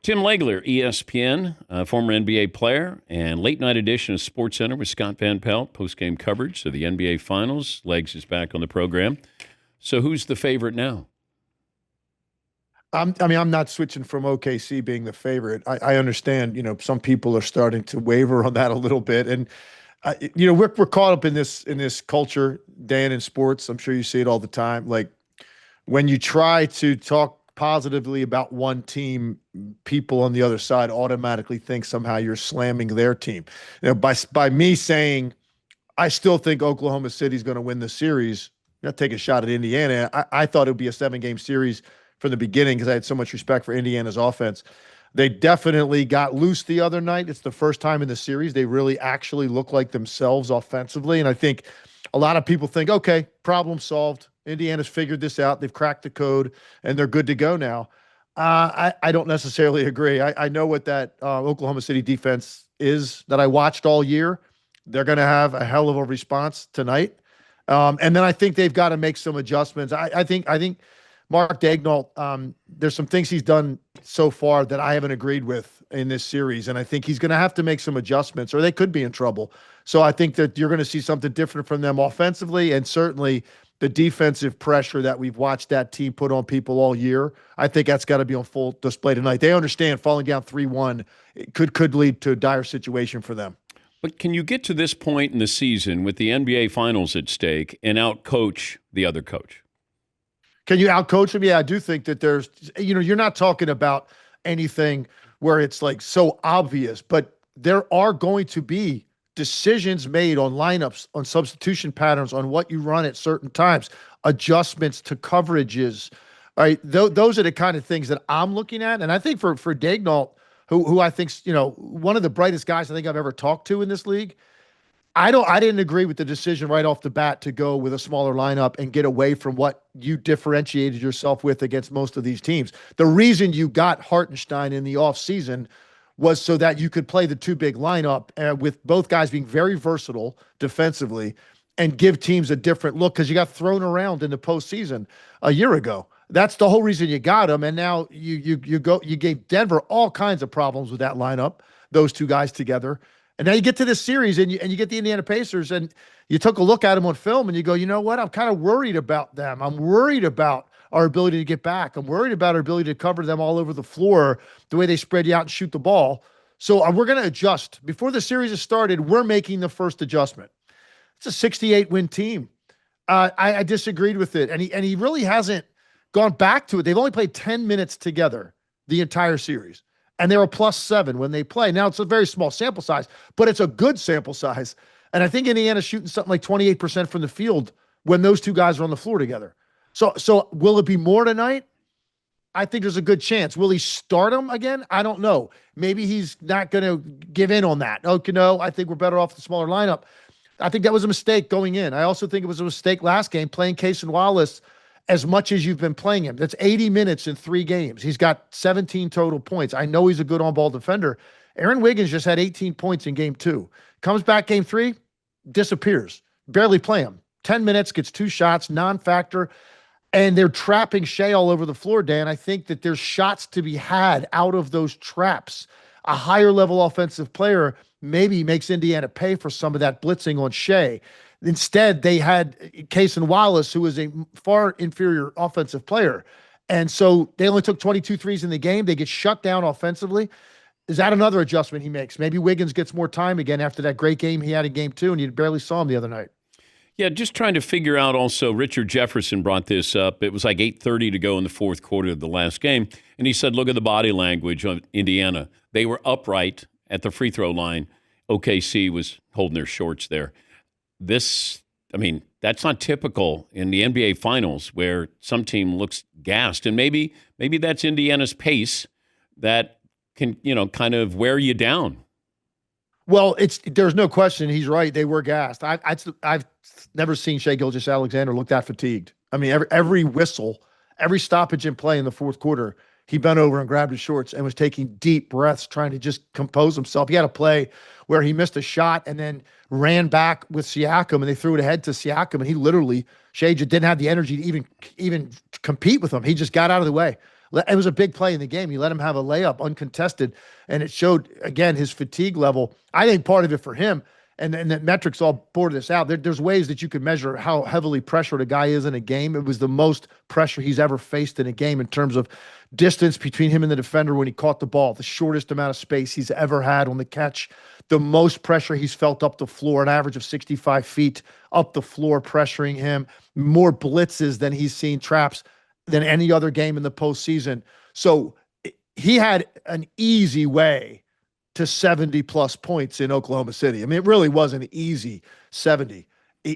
Tim Legler, ESPN, former NBA player, and late night edition of SportsCenter with Scott Van Pelt, post-game coverage of the NBA Finals. Legs is back on the program. So who's the favorite now? I'm not switching from OKC being the favorite. I understand, some people are starting to waver on that a little bit. And, we're caught up in this culture, Dan, in sports. I'm sure you see it all the time. Like when you try to talk positively about one team, people on the other side automatically think somehow you're slamming their team. By me saying I still think Oklahoma City's going to win the series, take a shot at Indiana. I thought it would be a 7-game series from the beginning because I had so much respect for Indiana's offense. They definitely got loose the other night. It's the first time in the series they really actually look like themselves offensively. And I think a lot of people think, okay, problem solved. Indiana's figured this out. They've cracked the code, and they're good to go now. I don't necessarily agree. I know what that Oklahoma City defense is that I watched all year. They're going to have a hell of a response tonight. And then I think they've got to make some adjustments. I think Mark Daigneault, there's some things he's done so far that I haven't agreed with in this series, and I think he's going to have to make some adjustments or they could be in trouble. So I think that you're going to see something different from them offensively, and certainly the defensive pressure that we've watched that team put on people all year. I think that's got to be on full display tonight. They understand falling down 3-1 could lead to a dire situation for them. But can you get to this point in the season with the NBA Finals at stake and outcoach the other coach? Can you outcoach them? Yeah, I do think that there's, you're not talking about anything where it's like so obvious, but there are going to be decisions made on lineups, on substitution patterns, on what you run at certain times, adjustments to coverages. All right, those are the kind of things that I'm looking at. And I think for Daigneault, who I think's, one of the brightest guys I think I've ever talked to in this league, I didn't agree with the decision right off the bat to go with a smaller lineup and get away from what you differentiated yourself with against most of these teams. The reason you got Hartenstein in the offseason was so that you could play the two big lineup with both guys being very versatile defensively and give teams a different look because you got thrown around in the postseason a year ago. That's the whole reason you got him. And now you gave Denver all kinds of problems with that lineup, those two guys together. And now you get to this series and you get the Indiana Pacers and you took a look at them on film and you go, you know what? I'm kind of worried about them. I'm worried about our ability to get back. I'm worried about our ability to cover them all over the floor, the way they spread you out and shoot the ball. So we're going to adjust. Before the series has started, we're making the first adjustment. It's a 68-win team. I disagreed with it. And he really hasn't gone back to it. They've only played 10 minutes together the entire series. And they were +7 when they play. Now, it's a very small sample size, but it's a good sample size. And I think Indiana's shooting something like 28% from the field when those two guys are on the floor together. So will it be more tonight? I think there's a good chance. Will he start him again? I don't know. Maybe he's not going to give in on that. Okay, no, I think we're better off the smaller lineup. I think that was a mistake going in. I also think it was a mistake last game playing Cason Wallace as much as you've been playing him. That's 80 minutes in 3 games. He's got 17 total points. I know he's a good on-ball defender. Aaron Wiggins just had 18 points in game 2. Comes back game 3, disappears. Barely play him. 10 minutes, gets 2 shots, non-factor. And they're trapping Shea all over the floor, Dan. I think that there's shots to be had out of those traps. A higher-level offensive player maybe makes Indiana pay for some of that blitzing on Shea. Instead, they had Cason Wallace, who is a far inferior offensive player. And so they only took 22 threes in the game. They get shut down offensively. Is that another adjustment he makes? Maybe Wiggins gets more time again after that great game he had in game 2, and you barely saw him the other night. Yeah, just trying to figure out also, Richard Jefferson brought this up. It was like 8:30 to go in the fourth quarter of the last game. And he said, look at the body language of Indiana. They were upright at the free throw line. OKC was holding their shorts there. That's not typical in the NBA Finals where some team looks gassed. And maybe that's Indiana's pace that can, kind of wear you down. Well, there's no question. He's right. They were gassed. I've never seen Shai Gilgeous-Alexander look that fatigued. I mean, every whistle, every stoppage in play in the fourth quarter, he bent over and grabbed his shorts and was taking deep breaths, trying to just compose himself. He had a play where he missed a shot and then ran back with Siakam, and they threw it ahead to Siakam, and he literally, Shai didn't have the energy to even compete with him. He just got out of the way. It was a big play in the game. You let him have a layup uncontested, and it showed, again, his fatigue level. I think part of it for him, and the metrics all bore this out. There's ways that you could measure how heavily pressured a guy is in a game. It was the most pressure he's ever faced in a game in terms of distance between him and the defender when he caught the ball, the shortest amount of space he's ever had on the catch, the most pressure he's felt up the floor, an average of 65 feet up the floor pressuring him, more blitzes than he's seen, traps than any other game in the postseason. So he had an easy way to 70-plus points in Oklahoma City. I mean, it really was an easy 70.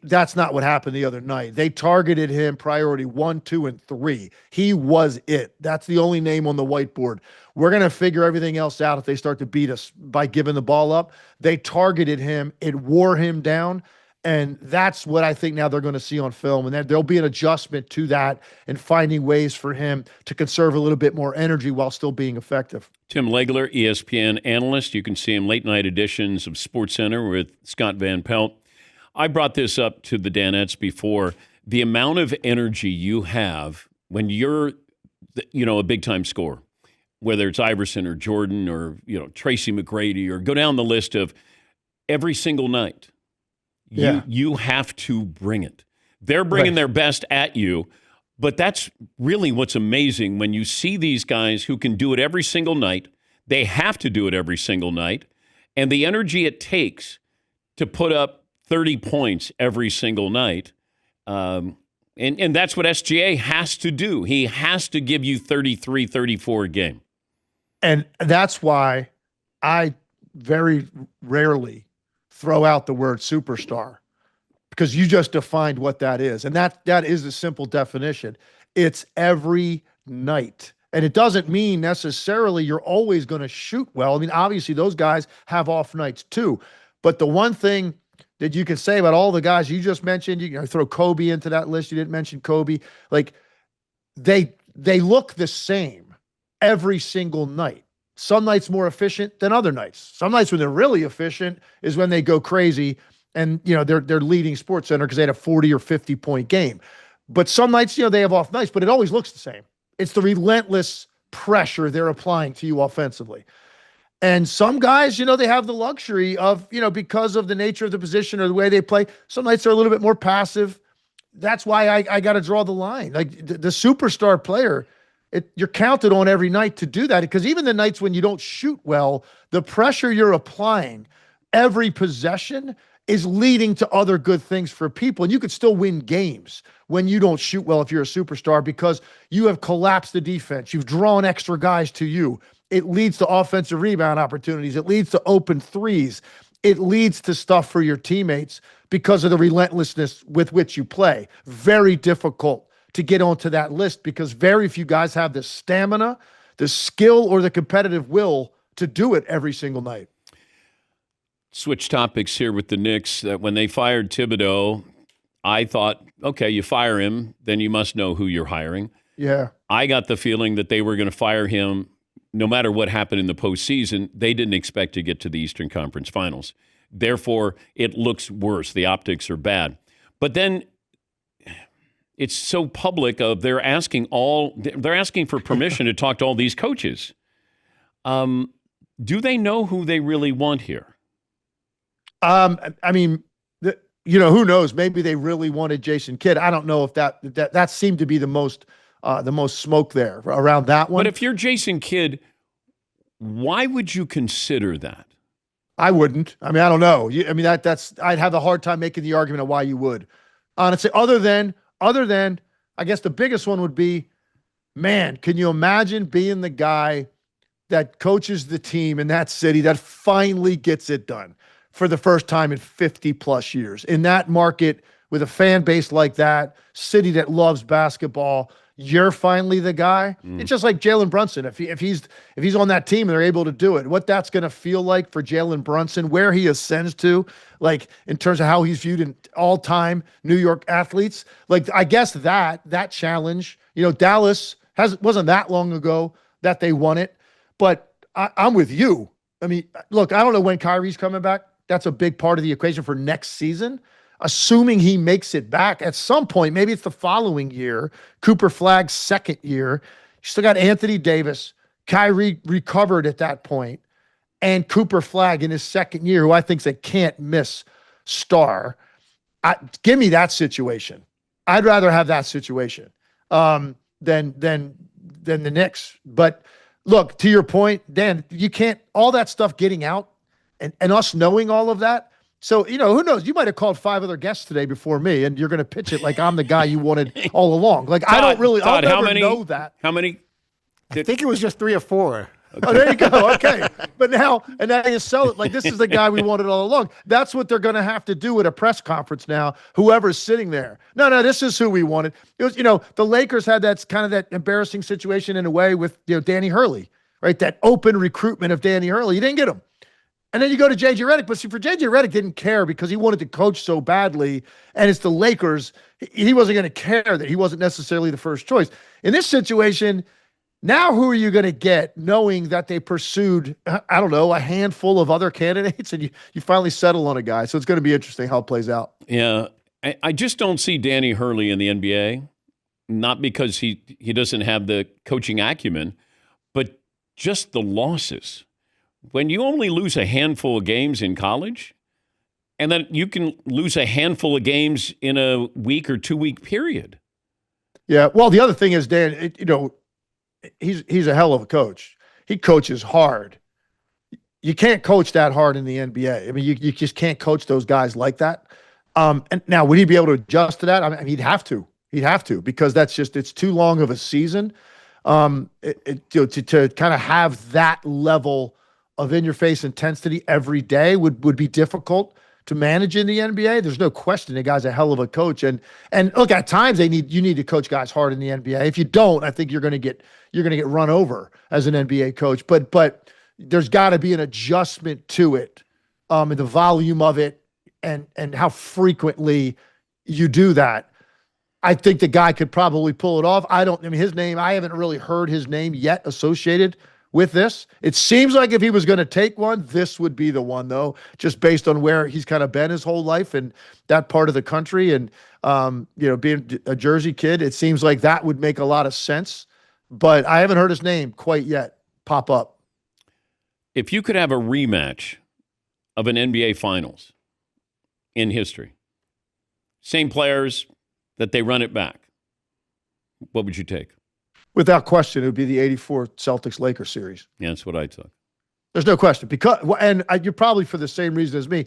That's not what happened the other night. They targeted him priority 1, 2, and 3. He was it. That's the only name on the whiteboard. We're going to figure everything else out if they start to beat us by giving the ball up. They targeted him. It wore him down. And that's what I think now they're going to see on film. And then there'll be an adjustment to that and finding ways for him to conserve a little bit more energy while still being effective. Tim Legler, ESPN analyst. You can see him late night editions of SportsCenter with Scott Van Pelt. I brought this up to the Danettes before. The amount of energy you have when you're, a big-time scorer, whether it's Iverson or Jordan or, Tracy McGrady, or go down the list of every single night. You have to bring it. They're bringing their best at you, but that's really what's amazing when you see these guys who can do it every single night. They have to do it every single night, and the energy it takes to put up 30 points every single night. And that's what SGA has to do. He has to give you 33, 34 a game. And that's why I very rarely throw out the word superstar, because you just defined what that is. And that is a simple definition. It's every night. And it doesn't mean necessarily you're always going to shoot well. I mean, obviously those guys have off nights too. But the one thing that you can say about all the guys you just mentioned, you can throw Kobe into that list. You didn't mention Kobe. Like they look the same every single night. Some nights more efficient than other nights. Some nights when they're really efficient is when they go crazy and, they're leading SportsCenter because they had a 40 or 50 point game. But some nights, they have off nights, but it always looks the same. It's the relentless pressure they're applying to you offensively. And some guys, they have the luxury of, because of the nature of the position or the way they play, some nights are a little bit more passive. That's why I got to draw the line. Like the superstar player, you're counted on every night to do that, because even the nights when you don't shoot well, the pressure you're applying every possession is leading to other good things for people. And you could still win games when you don't shoot well if you're a superstar, because you have collapsed the defense. You've drawn extra guys to you. It leads to offensive rebound opportunities. It leads to open threes. It leads to stuff for your teammates because of the relentlessness with which you play. Very difficult to get onto that list because very few guys have the stamina, the skill, or the competitive will to do it every single night. Switch topics here with the Knicks. When they fired Thibodeau, I thought, okay, you fire him, then you must know who you're hiring. Yeah. I got the feeling that they were going to fire him no matter what happened in the postseason. They didn't expect to get to the Eastern Conference Finals. Therefore, it looks worse. The optics are bad. But then it's so public of they're asking for permission to talk to all these coaches. Do they know who they really want here? I mean, who knows? Maybe they really wanted Jason Kidd. I don't know if that seemed to be the most smoke there around that one. But if you're Jason Kidd, why would you consider that? I wouldn't. I mean, I don't know. I'd have a hard time making the argument of why you would. Honestly, other than, I guess the biggest one would be, man, can you imagine being the guy that coaches the team in that city that finally gets it done for the first time in 50 plus years in that market with a fan base like that, city that loves basketball? You're finally the guy. It's just like Jalen Brunson. If he's on that team and they're able to do it, what that's going to feel like for Jalen Brunson, where he ascends to, like in terms of how he's viewed in all-time New York athletes. Like, I guess that challenge, Dallas wasn't that long ago that they won it, but I'm with you. I mean, look, I don't know when Kyrie's coming back. That's a big part of the equation for next season. Assuming he makes it back at some point, maybe it's the following year, Cooper Flagg's second year, still got Anthony Davis, Kyrie recovered at that point, and Cooper Flagg in his second year, who I think is a can't miss star. Give me that situation. I'd rather have that situation than the Knicks. But look, to your point, Dan, you can't, all that stuff getting out and us knowing all of that. So, who knows? You might have called 5 other guests today before me, and you're going to pitch it like I'm the guy you wanted all along. Like, Todd, I don't really, Todd, I'll never know that. How many? I think it was just 3 or 4. Okay. Oh, there you go. Okay. But now you sell it like this is the guy we wanted all along. That's what they're going to have to do at a press conference now, whoever's sitting there. No, this is who we wanted. It was, the Lakers had that kind of that embarrassing situation in a way with, Danny Hurley, right? That open recruitment of Danny Hurley. You didn't get him. And then you go to J.J. Redick. But see, for J.J. Redick didn't care because he wanted to coach so badly, and it's the Lakers. He wasn't going to care that he wasn't necessarily the first choice. In this situation, now who are you going to get knowing that they pursued, I don't know, a handful of other candidates, and you finally settle on a guy? So it's going to be interesting how it plays out. Yeah. I just don't see Danny Hurley in the NBA, not because he doesn't have the coaching acumen, but just the losses. When you only lose a handful of games in college, and then you can lose a handful of games in a week or 2-week period. Yeah. Well, the other thing is, Dan, he's a hell of a coach. He coaches hard. You can't coach that hard in the NBA. I mean, you just can't coach those guys like that. And now, would he be able to adjust to that? I mean, he'd have to. He'd have to, because it's too long of a season. To kind of have that level of in-your-face intensity every day would be difficult to manage in the NBA. There's no question the guy's a hell of a coach. And look, at times you need to coach guys hard in the NBA. If you don't, I think you're going to get run over as an NBA coach. But there's got to be an adjustment to it, and the volume of it, and how frequently you do that. I think the guy could probably pull it off. I mean, his name, I haven't really heard his name yet associated with this. It seems like if he was going to take one, this would be the one, though, just based on where he's kind of been his whole life in that part of the country. And, being a Jersey kid, it seems like that would make a lot of sense. But I haven't heard his name quite yet pop up. If you could have a rematch of an NBA Finals in history, same players that they run it back, what would you take? Without question, it would be the 84 Celtics-Lakers series. Yeah, that's what I took. There's no question. You're probably for the same reason as me.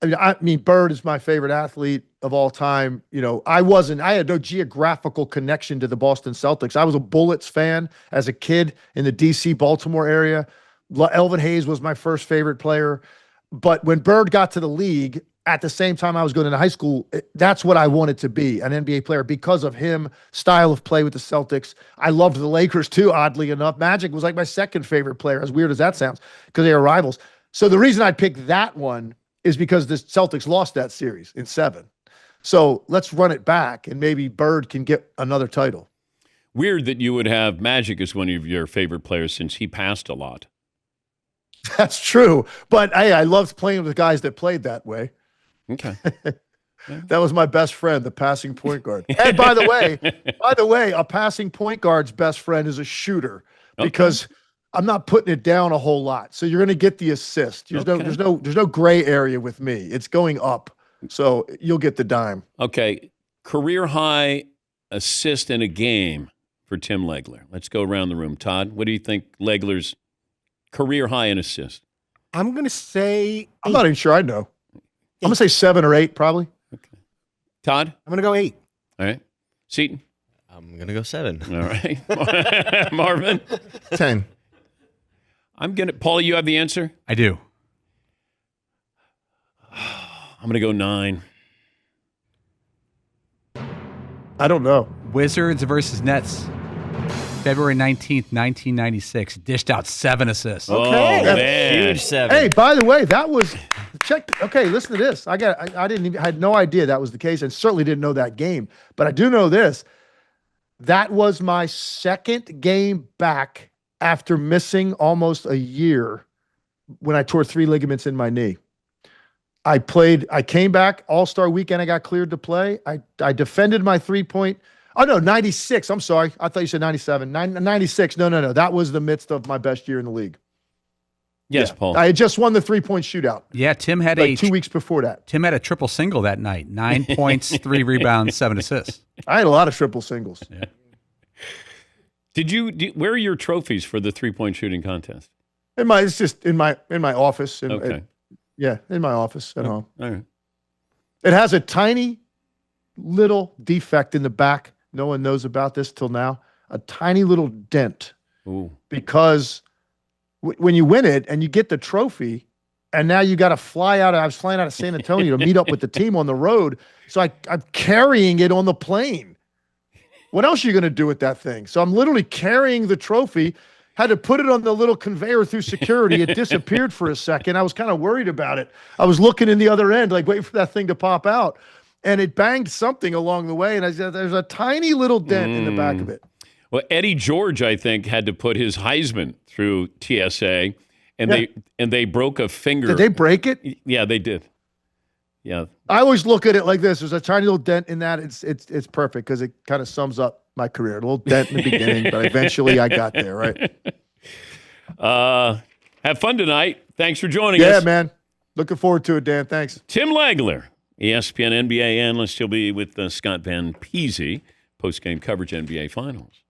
I mean, Bird is my favorite athlete of all time. I had no geographical connection to the Boston Celtics. I was a Bullets fan as a kid in the DC, Baltimore area. Elvin Hayes was my first favorite player. But when Bird got to the league, at the same time I was going into high school, that's what I wanted to be, an NBA player, because of him, style of play with the Celtics. I loved the Lakers too, oddly enough. Magic was like my second favorite player, as weird as that sounds, because they were rivals. So the reason I picked that one is because the Celtics lost that series in 7. So let's run it back, and maybe Bird can get another title. Weird that you would have Magic as one of your favorite players, since he passed a lot. That's true. But I loved playing with guys that played that way. Okay. That was my best friend, the passing point guard. And by the way, a passing point guard's best friend is a shooter, because I'm not putting it down a whole lot. So you're going to get the assist. There's no gray area with me. It's going up. So you'll get the dime. Okay. Career high assist in a game for Tim Legler. Let's go around the room. Todd, what do you think Legler's career high in assist? I'm going to say 8. I'm not even sure I know. I'm going to say 7 or 8, probably. Okay. Todd? I'm going to go 8. All right. Seton? I'm going to go 7. All right. Marvin? 10. Paula, you have the answer? I do. I'm going to go 9. I don't know. Wizards versus Nets. February 19th, 1996. Dished out 7 assists. Okay. Oh, man. Huge 7. Hey, by the way, that was check. Okay, listen to this. I had no idea that was the case, and certainly didn't know that game. But I do know this. That was my second game back after missing almost a year when I tore 3 ligaments in my knee. I came back All-Star weekend. I got cleared to play. I defended my 3-point. Oh, no, 96. I'm sorry. I thought you said 97. 96. No. That was the midst of my best year in the league. Yes, Yeah. Paul. I had just won the 3-point shootout. Yeah, Tim had like 2 weeks before that. Tim had a triple single that night. 9 points, 3 rebounds, 7 assists. I had a lot of triple singles. Yeah. Where are your trophies for the 3-point shooting contest? It's just in my office. Okay. In my office at home. All right. It has a tiny little defect in the back. No one knows about this till now. A tiny little dent. Ooh. Because when you win it and you get the trophy, and now you got to fly out. I was flying out of San Antonio to meet up with the team on the road. So I'm carrying it on the plane. What else are you going to do with that thing? So I'm literally carrying the trophy. Had to put it on the little conveyor through security. It disappeared for a second. I was kind of worried about it. I was looking in the other end, like waiting for that thing to pop out. And it banged something along the way. And I said, there's a tiny little dent in the back of it. Well, Eddie George, I think, had to put his Heisman through TSA, and they broke a finger. Did they break it? Yeah, they did. Yeah. I always look at it like this. There's a tiny little dent in that. It's perfect because it kind of sums up my career. A little dent in the beginning, but eventually I got there, right? Have fun tonight. Thanks for joining us. Yeah, man. Looking forward to it, Dan. Thanks. Tim Legler, ESPN NBA analyst. He'll be with Scott Van Peasy, post-game coverage NBA Finals.